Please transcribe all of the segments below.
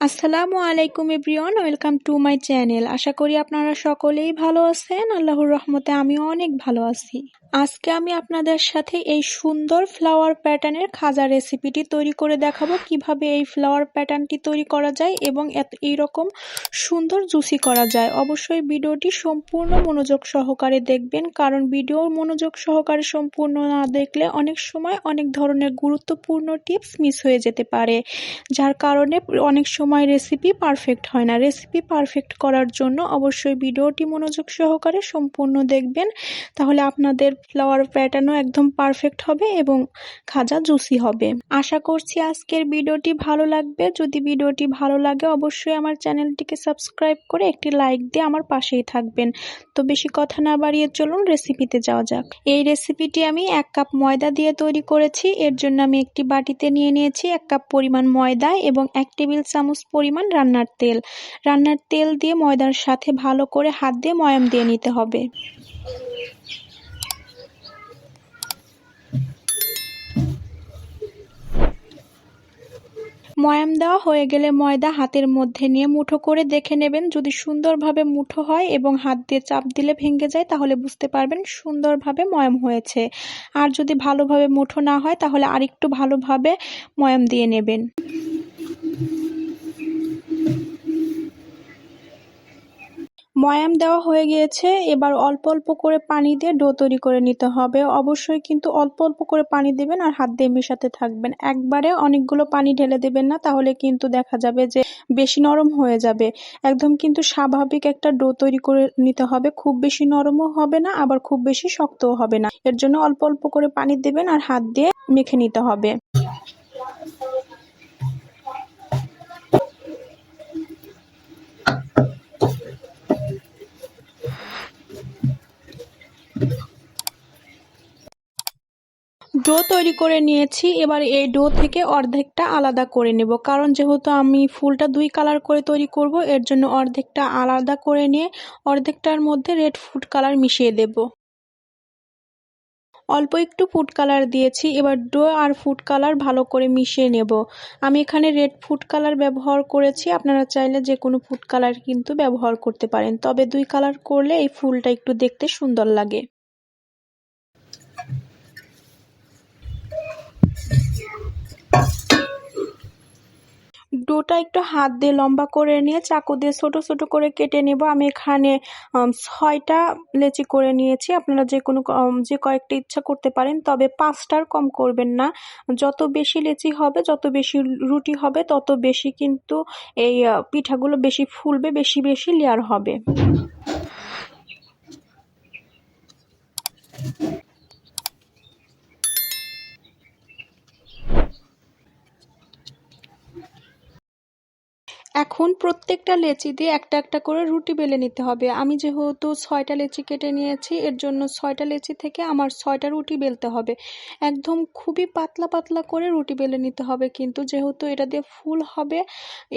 আসসালামু আলাইকুম everyone, welcome to my channel. আশা করি আপনারা সকলেই ভালো আছেন। আল্লাহর রহমতে আমিও অনেক ভালো আছি। আজকে আমি আপনাদের সাথে এই সুন্দর ফ্লাওয়ার প্যাটার্নের খাজা রেসিপিটি তৈরি করে দেখাবো, কিভাবে এই ফ্লাওয়ার প্যাটার্নটি তৈরি করা যায় এবং এইরকম সুন্দর জুসি করা যায়। অবশ্যই ভিডিওটি সম্পূর্ণ মনোযোগ সহকারে দেখবেন, কারণ ভিডিও মনোযোগ সহকারে সম্পূর্ণ না দেখলে অনেক সময় অনেক ধরনের গুরুত্বপূর্ণ টিপস মিস হয়ে যেতে পারে, যার কারণে অনেক সময় রেসিপি পারফেক্ট হয় না। রেসিপি পারফেক্ট করার জন্য অবশ্যই ভিডিওটি মনোযোগ সহকারে সম্পূর্ণ দেখবেন, তাহলে আপনাদের ফ্লাওয়ার প্যাটার্নও একদম পারফেক্ট হবে এবং খাজা জুসি হবে। আশা করছি আজকের ভিডিওটি ভালো লাগবে। যদি ভিডিওটি ভালো লাগে অবশ্যই আমার চ্যানেলটিকে সাবস্ক্রাইব করে একটি লাইক দিয়ে আমার পাশেই থাকবেন। তো বেশি কথা না বাড়িয়ে চলুন রেসিপিতে যাওয়া যাক। এই রেসিপিটি আমি 1 কাপ ময়দা দিয়ে তৈরি করেছি। এর জন্য আমি একটি বাটিতে নিয়ে নিয়েছি 1 কাপ পরিমাণ ময়দা এবং 1 টেবিল চামচ পরিমাণ রান্নার তেল। রান্নার তেল দিয়ে ময়দার সাথে ভালো করে হাত দিয়ে ময়াম দিয়ে নিতে হবে। ময়াম দেওয়া হয়ে গেলে ময়দা হাতের মধ্যে নিয়ে মুঠো করে দেখে নেবেন। যদি সুন্দরভাবে মুঠো হয় এবং হাত দিয়ে চাপ দিলে ভেঙে যায় তাহলে বুঝতে পারবেন সুন্দরভাবে ময়াম হয়েছে। আর যদি ভালোভাবে মুঠো না হয় তাহলে আরেকটু ভালোভাবে ময়াম দিয়ে নেবেন। ময়াম দেওয়া হয়ে গিয়েছে, এবার অল্প অল্প করে পানি দিয়ে ডো তৈরি করে নিতে হবে। অবশ্যই কিন্তু অল্প অল্প করে পানি দেবেন আর হাত দিয়ে মেশাতে থাকবেন। একবারে অনেকগুলো পানি ঢেলে দেবেন না, তাহলে কিন্তু দেখা যাবে যে বেশি নরম হয়ে যাবে। একদম কিন্তু স্বাভাবিক একটা ডো তৈরি করে নিতে হবে। খুব বেশি নরমও হবে না, আবার খুব বেশি শক্তও হবে না। এর জন্য অল্প অল্প করে পানি দেবেন আর হাত দিয়ে মেখে নিতে হবে। ডো তৈরি করে নিয়েছি। এবার এই ডো থেকে অর্ধেকটা আলাদা করে নেব, কারণ যেহেতু আমি ফুলটা 2 কালার করে তৈরি করব, এর জন্য অর্ধেকটা আলাদা করে নিয়ে অর্ধেকটার মধ্যে রেড ফুড কালার মিশিয়ে দেব। অল্প একটু ফুড কালার দিয়েছি। এবার ডো আর ফুড কালার ভালো করে মিশিয়ে নেব। আমি এখানে রেড ফুড কালার ব্যবহার করেছি, আপনারা চাইলে যে কোনো ফুড কালার কিন্তু ব্যবহার করতে পারেন, তবে 2 কালার করলে এই ফুলটা একটু দেখতে সুন্দর লাগে। ডোটা একটু হাত দিয়ে লম্বা করে নিয়ে চাকু দিয়ে ছোট ছোট করে কেটে নেব। আমি এখানে 6টা লেচি করে নিয়েছি। আপনারা যে কয়েকটা ইচ্ছা করতে পারেন, তবে 5টার কম করবেন না। যত বেশি লেচি হবে, যত বেশি রুটি হবে, তত বেশি কিন্তু এই পিঠাগুলো বেশি ফুলবে, বেশি বেশি লেয়ার হবে। এখন প্রত্যেকটা লেচি দিয়ে একটা একটা করে রুটি বেলে নিতে হবে। আমি যেহেতু 6টা লেচি কেটে নিয়েছি, এর জন্য 6টা লেচি থেকে আমার 6টা রুটি বেলতে হবে। একদম খুবই পাতলা পাতলা করে রুটি বেলে নিতে হবে, কিন্তু যেহেতু এটা দিয়ে ফুল হবে,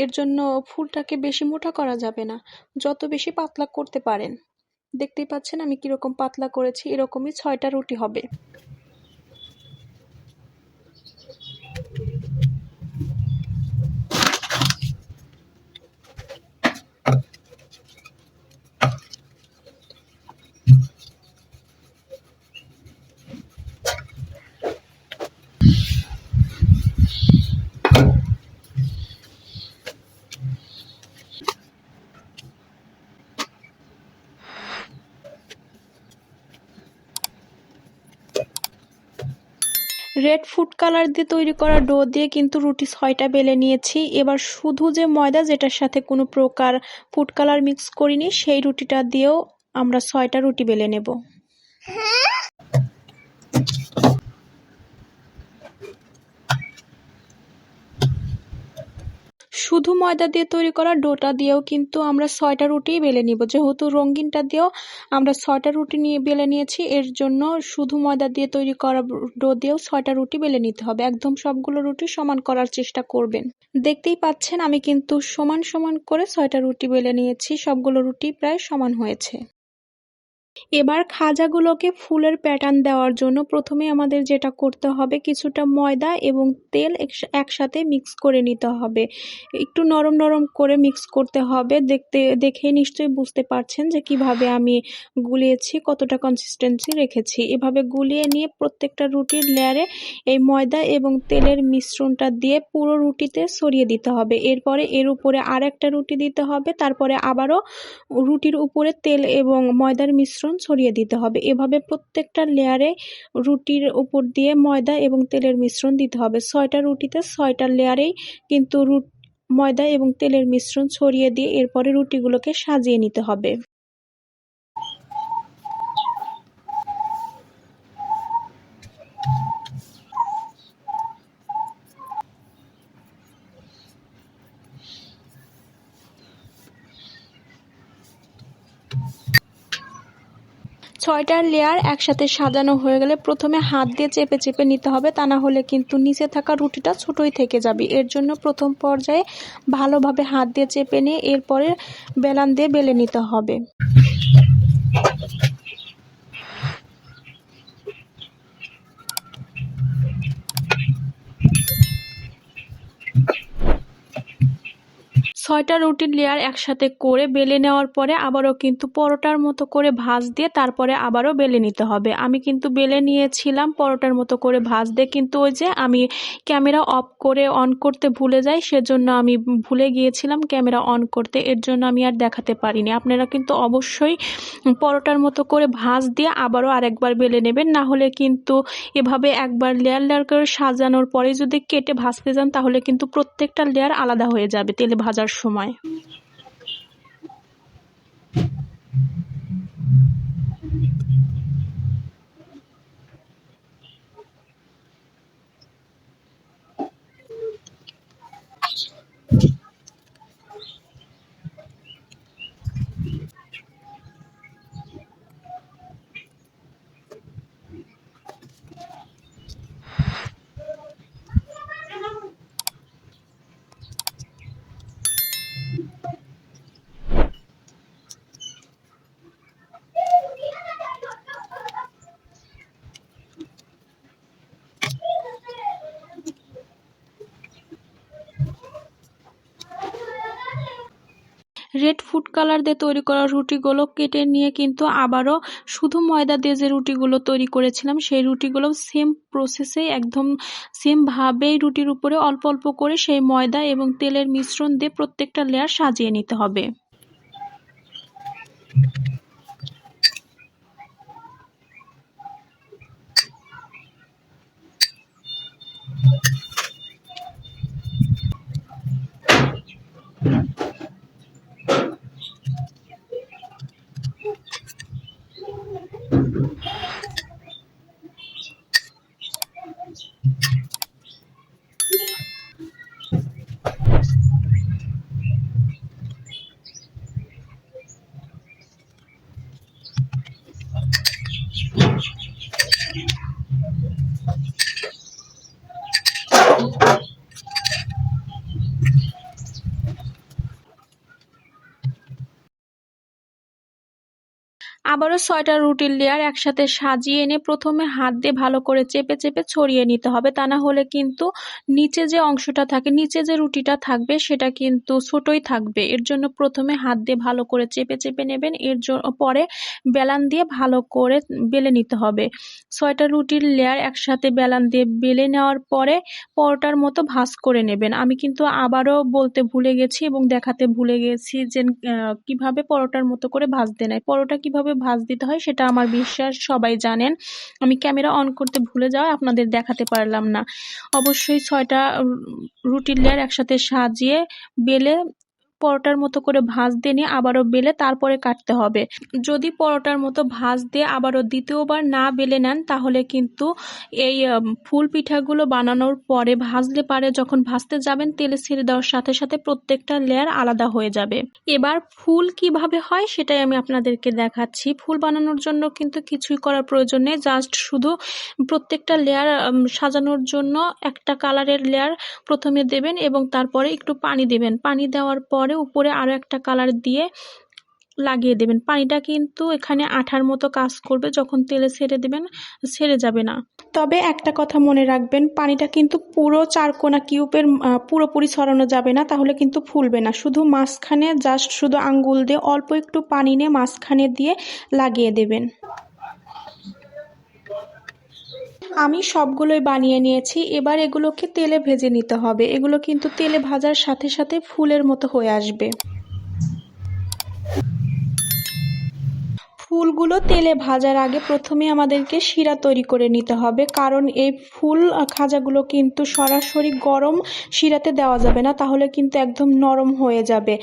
এর জন্য ফুলটাকে বেশি মোটা করা যাবে না। যত বেশি পাতলা করতে পারেন। দেখতেই পাচ্ছেন আমি কিরকম পাতলা করেছি, এরকমই 6টা রুটি হবে। রেড ফুড কালার দিয়ে তৈরি করা ডো দিয়ে কিন্তু রুটি 6টা বেলে নিয়েছি। এবার শুধু যে ময়দা, যেটার সাথে কোনো প্রকার ফুড কালার মিক্স করিনি, সেই রুটিটা দিয়েও আমরা 6টা রুটি বেলে নেব। শুধু ময়দা দিয়ে তৈরি করা ডোটা দিয়েও কিন্তু আমরা 6টা রুটিই বেলে নিব। যেহেতু রঙিনটা দিয়েও আমরা 6টা রুটি নিয়ে বেলে নিয়েছি, এর জন্য শুধু ময়দা দিয়ে তৈরি করা ডো দিয়েও 6টা রুটি বেলে নিতে হবে। একদম সবগুলো রুটি সমান করার চেষ্টা করবেন। দেখতেই পাচ্ছেন আমি কিন্তু সমান সমান করে 6টা রুটি বেলে নিয়েছি। সবগুলো রুটি প্রায় সমান হয়েছে। এবার খাজাগুলোকে ফুলের প্যাটার্ন দেওয়ার জন্য প্রথমে আমাদের যেটা করতে হবে, কিছুটা ময়দা এবং তেল একসাথে মিক্স করে নিতে হবে। একটু নরম নরম করে মিক্স করতে হবে। দেখে নিশ্চয়ই বুঝতে পারছেন যে কিভাবে আমি গুলিয়েছি, কতটা কনসিস্টেন্সি রেখেছি। এভাবে গুলিয়ে নিয়ে প্রত্যেকটা রুটির লেয়ারে এই ময়দা এবং তেলের মিশ্রণটা দিয়ে পুরো রুটিতে ছড়িয়ে দিতে হবে। এরপরে এর উপরে আর একটা রুটি দিতে হবে, তারপরে আবারও রুটির উপরে তেল এবং ময়দার মিশ্রণ ছড়িয়ে দিতে হবে। এভাবে প্রত্যেকটা লেয়ারে রুটির উপর দিয়ে ময়দা এবং তেলের মিশ্রণ দিতে হবে। ৬টা রুটিতে ৬টা লেয়ারেই কিন্তু ময়দা এবং তেলের মিশ্রণ ছড়িয়ে দিয়ে এরপরে রুটিগুলোকে সাজিয়ে নিতে হবে। ৬টার লেয়ার একসাথে সাজানো হয়ে গেলে প্রথমে হাত দিয়ে চেপে চেপে নিতে হবে, তা না হলে কিন্তু নিচে থাকা রুটিটা ছোটই থেকে যাবে। এর জন্য প্রথম পর্যায়ে ভালোভাবে হাত দিয়ে চেপে নিয়ে এরপরে বেলান দিয়ে বেলে নিতে হবে। ৬টা রুটির লেয়ার একসাথে করে বেলে নেওয়ার পরে আবারও কিন্তু পরোটার মতো করে ভাঁজ দিয়ে তারপরে আবারও বেলে নিতে হবে। আমি কিন্তু বেলে নিয়েছিলাম পরোটার মতো করে ভাঁজ দিয়ে, কিন্তু ওই যে আমি ক্যামেরা অফ করে অন করতে ভুলে যাই, সেজন্য আমি ভুলে গিয়েছিলাম ক্যামেরা অন করতে, এর জন্য আমি আর দেখাতে পারিনি। আপনারা কিন্তু অবশ্যই পরোটার মতো করে ভাঁজ দিয়ে আবারও আরেকবার বেলে নেবেন, না হলে কিন্তু এভাবে একবার লেয়ার লেয়ার করে সাজানোর পরে যদি কেটে ভাজতে যান তাহলে কিন্তু প্রত্যেকটা লেয়ার আলাদা হয়ে যাবে তেলে ভাজার সময়। রেড ফুড কালার দিয়ে তৈরি করা রুটিগুলো কেটে নিয়ে কিন্তু আবারও শুধু ময়দা দিয়ে যে রুটিগুলো তৈরি করেছিলাম সেই রুটিগুলো সেম প্রসেসে একদম সেমভাবেই রুটির উপরে অল্প অল্প করে সেই ময়দা এবং তেলের মিশ্রণ দিয়ে প্রত্যেকটা লেয়ার সাজিয়ে নিতে হবে। আবারও ৬টা রুটির লেয়ার একসাথে সাজিয়ে এনে প্রথমে হাত দিয়ে ভালো করে চেপে চেপে ছড়িয়ে নিতে হবে, তা না হলে কিন্তু নিচে যে অংশটা থাকে, নিচে যে রুটিটা থাকবে সেটা কিন্তু ছোটই থাকবে। এর জন্য প্রথমে হাত দিয়ে ভালো করে চেপে চেপে নেবেন, পরে বেলান দিয়ে ভালো করে বেলে নিতে হবে। ৬টা রুটির লেয়ার একসাথে বেলান দিয়ে বেলে নেওয়ার পরে পরোটার মতো ভাঁজ করে নেবেন। আমি কিন্তু আবারও বলতে ভুলে গেছি এবং দেখাতে ভুলে গেছি যে কিভাবে পরোটার মতো করে ভাজতে নেয়। পরোটা কিভাবে ভাঁজ দিতে হয় সেটা আমার বিশ্বাস সবাই জানেন। আমি ক্যামেরা অন করতে ভুলে যাওয়ায় আপনাদের দেখাতে পারলাম না। অবশ্যই ৬টা রুটির লেয়ার একসাথে সাজিয়ে বেলে পরোটার মতো করে ভাঁজ দিয়ে নিয়ে আবারও বেলে তারপরে কাটতে হবে। যদি পরোটার মতো ভাঁজ দিয়ে আবারও দ্বিতীয়বার না বেলে নেন তাহলে কিন্তু এই ফুল পিঠাগুলো বানানোর পরে ভাজলে পারে যখন ভাজতে যাবেন তেলে ছেড়ে দেওয়ার সাথে সাথে প্রত্যেকটা লেয়ার আলাদা হয়ে যাবে। এবার ফুল কিভাবে হয় সেটাই আমি আপনাদেরকে দেখাচ্ছি। ফুল বানানোর জন্য কিন্তু কিছুই করার প্রয়োজন নেই, জাস্ট শুধু প্রত্যেকটা লেয়ার সাজানোর জন্য একটা কালারের লেয়ার প্রথমে দেবেন এবং তারপরে একটু পানি দেবেন। পানি দেওয়ার পরে উপরে আরও একটা কালার দিয়ে লাগিয়ে দেবেন। পানিটা কিন্তু এখানে আঠার মতো কাজ করবে, যখন তেলে ছেড়ে দেবেন ছেড়ে যাবে না। তবে একটা কথা মনে রাখবেন, পানিটা কিন্তু পুরো চারকোনা কিউবের পুরোপুরি ছড়ানো যাবে না, তাহলে কিন্তু ফুলবে না। শুধু মাঝখানে জাস্ট শুধু আঙ্গুল দিয়ে অল্প একটু পানি নিয়ে মাঝখানে দিয়ে লাগিয়ে দেবেন। আমি সবগুলোই বানিয়ে নিয়েছি। এবার এগুলোকে তেলে ভেজে নিতে হবে। এগুলো কিন্তু তেলে ভাজার সাথে সাথে ফুলের মতো হয়ে আসবে। ফুলগুলো তেলে ভাজার আগে প্রথমে আমাদেরকে শিরা তৈরি করে নিতে হবে, কারণ এই ফুল খাজাগুলো কিন্তু সরাসরি গরম শিরাতে দেওয়া যাবে না, তাহলে কিন্তু একদম নরম হয়ে যাবে।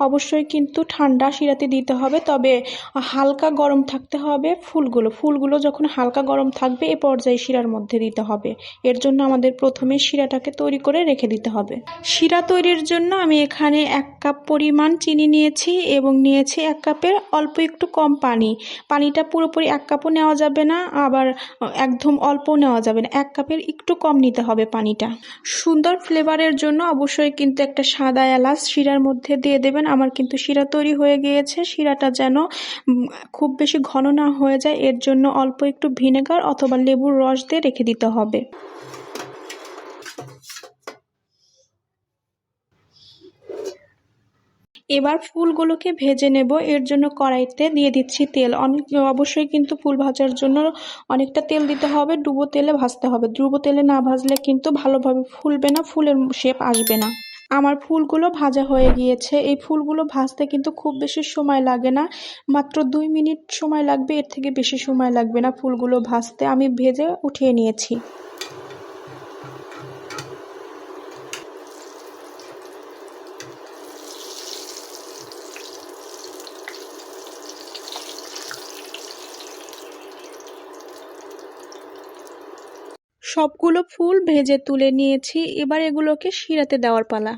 অবশ্যই কিন্তু ঠান্ডা শিরাতে দিতে হবে, তবে হালকা গরম থাকতে হবে। ফুলগুলো যখন হালকা গরম থাকবে এ পর্যায়ে শিরার মধ্যে দিতে হবে। এর জন্য আমাদের প্রথমে শিরাটাকে তৈরি করে রেখে দিতে হবে। শিরা তৈরির জন্য আমি এখানে 1 কাপ পরিমাণ চিনি নিয়েছি এবং নিয়েছি 1 কাপের অল্প একটু কম পানি। পানিটা পুরোপুরি 1 কাপও নেওয়া যাবে না, আবার একদম অল্পও নেওয়া যাবে না। 1 কাপের একটু কম নিতে হবে পানিটা। সুন্দর ফ্লেভারের জন্য অবশ্যই কিন্তু একটা সাদা এলাচ শিরার মধ্যে দিয়ে দেবেন। আমার কিন্তু শিরা তৈরি হয়ে গিয়েছে। শিরাটা যেন খুব বেশি ঘন না হয়ে যায়, এর জন্য অল্প একটু ভিনেগার অথবা লেবুর রস দিয়ে রেখে দিতে হবে। এবার ফুলগুলোকে ভেজে নেব। এর জন্য কড়াইতে দিয়ে দিচ্ছি তেল। অবশ্যই কিন্তু ফুল ভাজার জন্য অনেকটা তেল দিতে হবে। ডুবো তেলে ভাজতে হবে। ডুবো তেলে না ভাজলে কিন্তু ভালোভাবে ফুলবে না, ফুলের শেপ আসবে না। আমার ফুলগুলো ভাজা হয়ে গিয়েছে। এই ফুলগুলো ভাজতে কিন্তু খুব বেশি সময় লাগে না, মাত্র 2 মিনিট সময় লাগবে, এর থেকে বেশি সময় লাগবে না ফুলগুলো ভাজতে। আমি ভেজে উঠিয়ে নিয়েছি। সবগুলো ফুল ভেজে তুলে নিয়েছি। এবার এগুলোকে শিরাতে দেওয়ার পালা।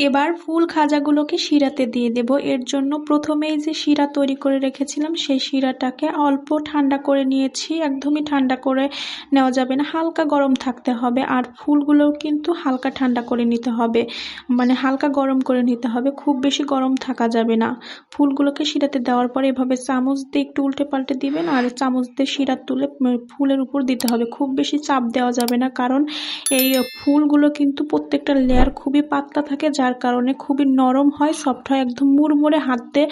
এবার ফুল খাজাগুলোকে শিরাতে দিয়ে দেব। এর জন্য প্রথমেই যে শিরা তৈরি করে রেখেছিলাম সেই শিরাটাকে অল্প ঠান্ডা করে নিয়েছি। একদমই ঠান্ডা করে নেওয়া যাবে না, হালকা গরম থাকতে হবে। আর ফুলগুলোও কিন্তু হালকা ঠান্ডা করে নিতে হবে, মানে হালকা গরম করে নিতে হবে, খুব বেশি গরম থাকা যাবে না। ফুলগুলোকে শিরাতে দেওয়ার পরে এভাবে চামচ দিয়ে একটু উল্টে পাল্টে দিবেন, আর চামচ দিয়ে শিরা তুলে ফুলের উপর দিতে হবে। খুব বেশি চাপ দেওয়া যাবে না, কারণ এই ফুলগুলো কিন্তু প্রত্যেকটা লেয়ার খুবই পাতলা থাকে, যার কারণে খুবই নরম হয়, সফট হয়। একদম মুড়মুড়ে হাত দিয়ে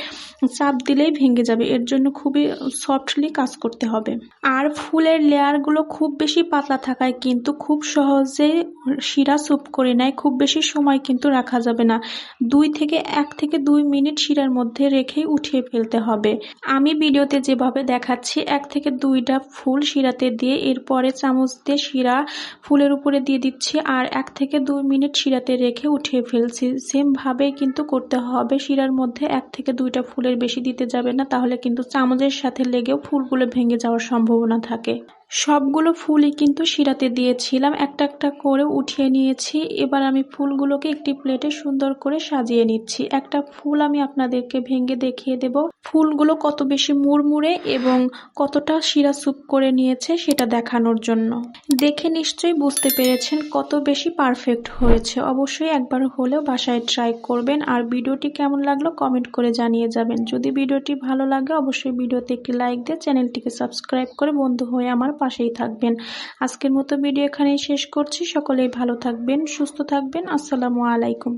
চাপ দিলেই ভেঙে যাবে। এর জন্য খুবই সফটলি কাজ করতে হবে। আর ফুলের লেয়ারগুলো খুব বেশি পাতলা থাকায় কিন্তু খুব সহজে শিরা স্যুপ করে নেয়। খুব বেশি সময় কিন্তু রাখা যাবে না। 1 থেকে 2 মিনিট শিরার মধ্যে রেখেই উঠিয়ে ফেলতে হবে। আমি ভিডিওতে যেভাবে দেখাচ্ছি 1 থেকে 2টা ফুল শিরাতে দিয়ে এরপরে চামচ দিয়ে শিরা ফুলের উপরে দিয়ে দিচ্ছি, আর 1 থেকে 2 মিনিট শিরাতে রেখে উঠিয়ে ফেলছি। সেম ভাবেই কিন্তু করতে হবে। শিরার মধ্যে 1 থেকে 2টা ফুলের বেশি দিতে যাবে না, তাহলে কিন্তু চামচের সাথে লেগেও ফুলগুলো ভেঙে যাওয়ার সম্ভাবনা থাকে। সবগুলো ফুলই কিন্তু শিরাতে দিয়েছিলাম, একটা একটা করে উঠিয়ে নিয়েছি। এবার আমি ফুলগুলোকে একটি প্লেটে সুন্দর করে সাজিয়ে নিচ্ছি। একটা ফুল আমি আপনাদেরকে ভেঙে দেখিয়ে দেব ফুলগুলো কত বেশি মুড়মুড়ে এবং কতটা শিরা স্যুপ করে নিয়েছে সেটা দেখানোর জন্য। দেখে নিশ্চয়ই বুঝতে পেরেছেন কত বেশি পারফেক্ট হয়েছে। অবশ্যই একবার হলেও বাসায় ট্রাই করবেন। আর ভিডিওটি কেমন লাগলো কমেন্ট করে জানিয়ে যাবেন। যদি ভিডিওটি ভালো লাগে অবশ্যই ভিডিওতে একটি লাইক দিয়ে চ্যানেলটিকে সাবস্ক্রাইব করে বন্ধু হয়ে আমার পাশেই থাকবেন। আজকের মতো ভিডিও এখানেই শেষ করছি। সকলেই ভালো থাকবেন, সুস্থ থাকবেন। আসসালামু আলাইকুম।